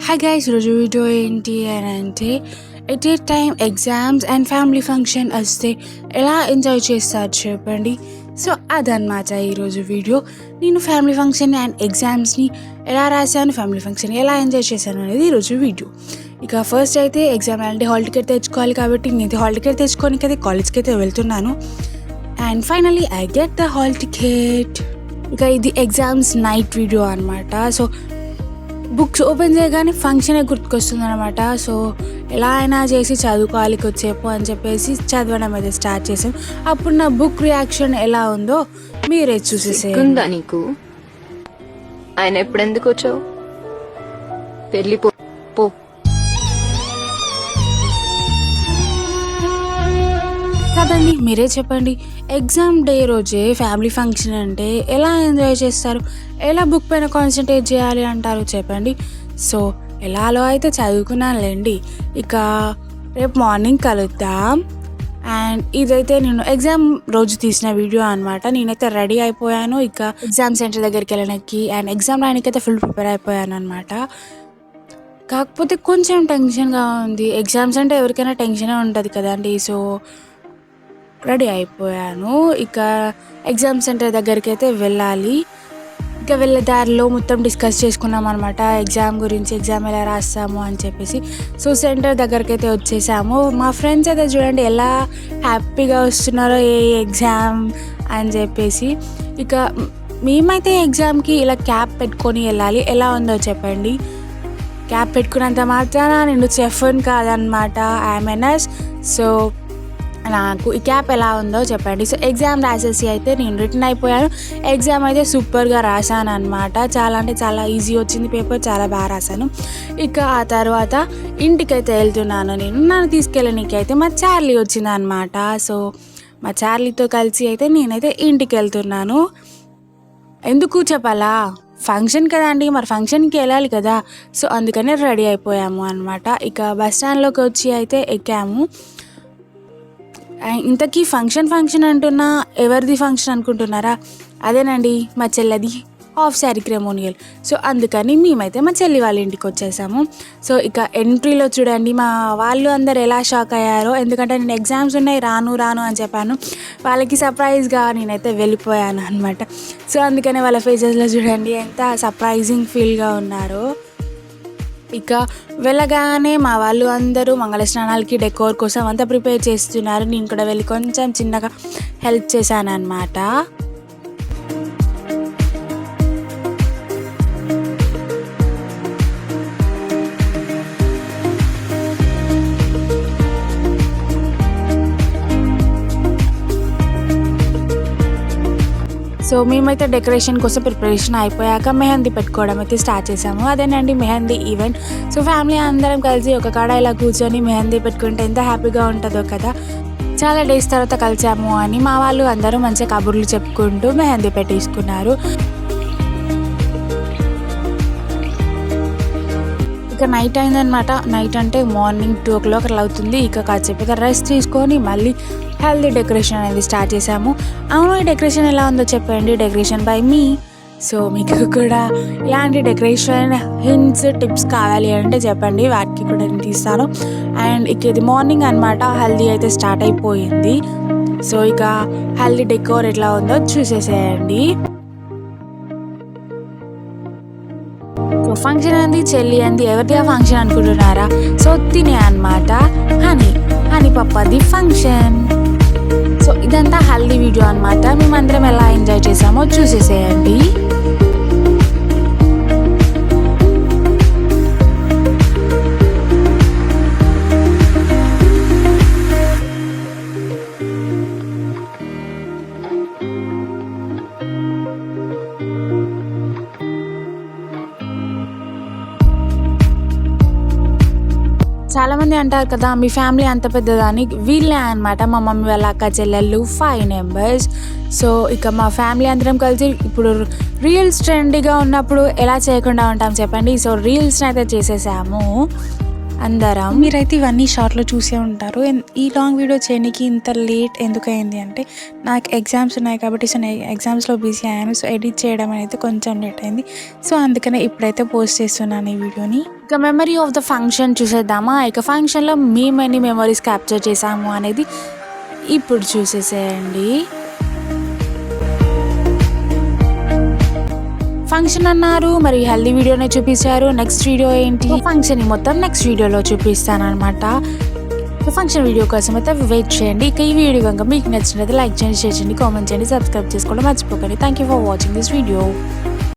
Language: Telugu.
హాయ్ గైస్, ఈరోజు వీడియో ఏంటి అని అంటే at a time exams and family function వస్తే ఎలా ఎంజాయ్ చేస్తారు చెప్పండి. సో అదనమాట ఈరోజు వీడియో. నేను ఫ్యామిలీ ఫంక్షన్ అండ్ ఎగ్జామ్స్ని ఎలా రాశాను, ఫ్యామిలీ ఫంక్షన్ ఎలా ఎంజాయ్ చేశాను అనేది ఈరోజు వీడియో. ఇక ఫస్ట్ అయితే ఎగ్జామ్ అంటే హాల్ టికెట్ తెచ్చుకోవాలి కాబట్టి నేనైతే హాల్ టికెట్ తెచ్చుకోనికి అయితే కాలేజ్కి అయితే వెళ్తున్నాను. And finally I get the hall ticket. ఇక ఇది ఎగ్జామ్స్ నైట్ వీడియో అనమాట. సో బుక్స్ ఓపెన్ చేయగానే ఫంక్షనే గుర్తుకొస్తుంది అనమాట. సో ఎలా అయినా చేసి చదువుకోవాలి కొద్దిసేపు అని చెప్పేసి చదవడం అయితే స్టార్ట్ చేసాం. అప్పుడు నా బుక్ రియాక్షన్ ఎలా ఉందో మీరే చూసేసేయండి. నీకు ఆయన ఎప్పుడు ఎందుకు వచ్చావు? వెళ్ళిపో పో. కదండి, మీరే చెప్పండి. ఎగ్జామ్ డే రోజే ఫ్యామిలీ ఫంక్షన్ అంటే ఎలా ఎంజాయ్ చేస్తారు, ఎలా బుక్ పైన కాన్సన్ట్రేట్ చేయాలి అంటారు చెప్పండి. సో ఎలాలో అయితే చదువుకున్నానులేండి. ఇక రేపు మార్నింగ్ కలుద్దాం. అండ్ ఇదైతే నేను ఎగ్జామ్ రోజు తీసిన వీడియో అనమాట. నేనైతే రెడీ అయిపోయాను. ఇక ఎగ్జామ్ సెంటర్ దగ్గరికి వెళ్ళడానికి అండ్ ఎగ్జామ్ రాయడానికైతే ఫుల్ ప్రిపేర్ అయిపోయాను అనమాట. కాకపోతే కొంచెం టెన్షన్గా ఉంది. ఎగ్జామ్స్ అంటే ఎవరికైనా టెన్షనే ఉంటుంది కదండి. సో రెడీ అయిపోయాను. ఇక ఎగ్జామ్ సెంటర్ దగ్గరికి అయితే వెళ్ళాలి. ఇక వెళ్ళే దారిలో మొత్తం డిస్కస్ చేసుకున్నాం అనమాట ఎగ్జామ్ గురించి, ఎగ్జామ్ ఎలా రాస్తాము అని చెప్పేసి. సో సెంటర్ దగ్గరికి అయితే వచ్చేసాము. మా ఫ్రెండ్స్ అయితే చూడండి ఎలా హ్యాపీగా వస్తున్నారో ఏ ఎగ్జామ్ అని చెప్పేసి. ఇక మేమైతే ఎగ్జామ్కి ఇలా క్యాప్ పెట్టుకొని వెళ్ళాలి. ఎలా ఉందో చెప్పండి. క్యాప్ పెట్టుకున్నంత మాత్రాన నేను చెఫ్ని కాదనమాట, ఐఎమ్ ఎ నర్స్. సో నాకు ఈ క్యాప్ ఎలా ఉందో చెప్పండి. సో ఎగ్జామ్ రాసేసి అయితే నేను రిటర్న్ అయిపోయాను. ఎగ్జామ్ అయితే సూపర్గా రాశాను అనమాట. చాలా అంటే చాలా ఈజీ వచ్చింది పేపర్, చాలా బాగా రాశాను. ఇక ఆ తర్వాత ఇంటికైతే వెళ్తున్నాను. నన్ను తీసుకెళ్ళడానికి అయితే మా చార్లీ వచ్చింది అనమాట. సో మా చార్లీతో కలిసి అయితే నేనైతే ఇంటికి వెళ్తున్నాను. ఎందుకు చెప్పాలా, ఫంక్షన్ కదండి, మరి ఫంక్షన్కి వెళ్ళాలి కదా. సో అందుకనే రెడీ అయిపోయాము అనమాట. ఇక బస్ స్టాండ్లోకి వచ్చి అయితే ఎక్కాము. ఇంతకీ ఫంక్షన్ అంటున్నా ఎవరిది ఫంక్షన్ అనుకుంటున్నారా? అదేనండి మా చెల్లెది హాఫ్ శారీ క్రెమోనియల్. సో అందుకని మేమైతే మా చెల్లి వాళ్ళ ఇంటికి వచ్చేసాము. సో ఇక ఎంట్రీలో చూడండి మా వాళ్ళు అందరు ఎలా షాక్ అయ్యారో. ఎందుకంటే నేను ఎగ్జామ్స్ ఉన్నాయి రాను అని చెప్పాను. వాళ్ళకి సర్ప్రైజ్గా నేనైతే వెళ్ళిపోయాను అనమాట. సో అందుకనే వాళ్ళ ఫేసెస్లో చూడండి ఎంత సర్ప్రైజింగ్ ఫీల్గా ఉన్నారో. ఇక వెళ్ళగానే మా వాళ్ళు అందరూ మంగళ స్నానాలకి డెకోర్ కోసం అంతా ప్రిపేర్ చేస్తున్నారు. నేను కూడా వెళ్ళి కొంచెం చిన్నగా హెల్ప్ చేశాను అనమాట. సో మేమైతే డెకరేషన్ కోసం ప్రిపరేషన్ అయిపోయాక మెహందీ పెట్టుకోవడం అయితే స్టార్ట్ చేసాము. అదేనండి మెహందీ ఈవెంట్. సో ఫ్యామిలీ అందరం కలిసి ఒక కాడ ఇలా కూర్చొని మెహందీ పెట్టుకుంటే ఎంత హ్యాపీగా ఉంటుందో కదా. చాలా డేస్ తర్వాత కలిసాము అని మా వాళ్ళు అందరూ మంచిగా కబుర్లు చెప్పుకుంటూ మెహందీ పెట్టేసుకున్నారు. ఇక నైట్ అయిందనమాట. నైట్ అంటే మార్నింగ్ 2 o'clock అలా అవుతుంది. ఇక కాసేపు అయితే రెస్ట్ తీసుకొని మళ్ళీ హెల్దీ డెకరేషన్ అనేది స్టార్ట్ చేసాము. అవును, ఈ డెకరేషన్ ఎలా ఉందో చెప్పండి. Decoration by me. సో మీకు కూడా ఇలాంటి డెకరేషన్ హింట్స్ టిప్స్ కావాలి అంటే చెప్పండి, వాటికి కూడా నేను తీస్తాను. అండ్ ఇక ఇది మార్నింగ్ అనమాట. హల్దీ అయితే స్టార్ట్ అయిపోయింది. సో ఇక హల్దీ డెకోర్ ఎట్లా ఉందో చూసేసేయండి. సో ఫంక్షన్ అంది చెల్లి అంది ఎవరిది ఆ ఫంక్షన్ అనుకుంటున్నారా? సో తినే అనమాట హనీ పప్పది ఫంక్షన్. సో ఇదంతా హల్దీ వీడియో అనమాట. మేమందరం ఎలా ఎంజాయ్ చేసామో చూసేసేయండి. చాలా మంది అంటారు కదా మీ ఫ్యామిలీ అంత పెద్దదని. వీళ్ళే అనమాట మా మమ్మీ వాళ్ళ అక్క చెల్లెళ్ళు 5 members. సో ఇక మా ఫ్యామిలీ అందరం కలిసి ఇప్పుడు రీల్స్ ట్రెండీగా ఉన్నప్పుడు ఎలా చేయకుండా ఉంటాం చెప్పండి. సో రీల్స్ని అయితే చేసేసాము. అందరం. మీరైతే ఇవన్నీ షార్ట్లో చూసే ఉంటారు. ఈ లాంగ్ వీడియో చేయడానికి ఇంత లేట్ ఎందుకయింది అంటే నాకు ఎగ్జామ్స్ ఉన్నాయి కాబట్టి సో నేను ఎగ్జామ్స్లో బిజీ అయ్యాను. సో ఎడిట్ చేయడం అనేది కొంచెం లేట్ అయింది. సో అందుకనే ఇప్పుడైతే పోస్ట్ చేస్తున్నాను ఈ వీడియోని. ఇక మెమరీ ఆఫ్ ద ఫంక్షన్ చూసేద్దామా. ఇక ఫంక్షన్లో మేము ఎన్ని మెమరీస్ క్యాప్చర్ చేసాము అనేది ఇప్పుడు చూసేసేయండి. ఫంక్షన్ అన్నారు, మరి హెల్దీ వీడియోనే చూపించారు. నెక్స్ట్ వీడియో ఏంటి, ఫంక్షన్ మొత్తం నెక్స్ట్ వీడియోలో చూపిస్తాను అనమాట. ఫంక్షన్ వీడియో కోసం అయితే వెయిట్ చేయండి. ఇక ఈ వీడియో కనుక మీకు నచ్చినట్లయితే లైక్ చేయండి, షేర్ చేయండి, కామెంట్ చేయండి, సబ్స్క్రైబ్ చేసుకోవడం మర్చిపోకండి. Thank you for watching this video.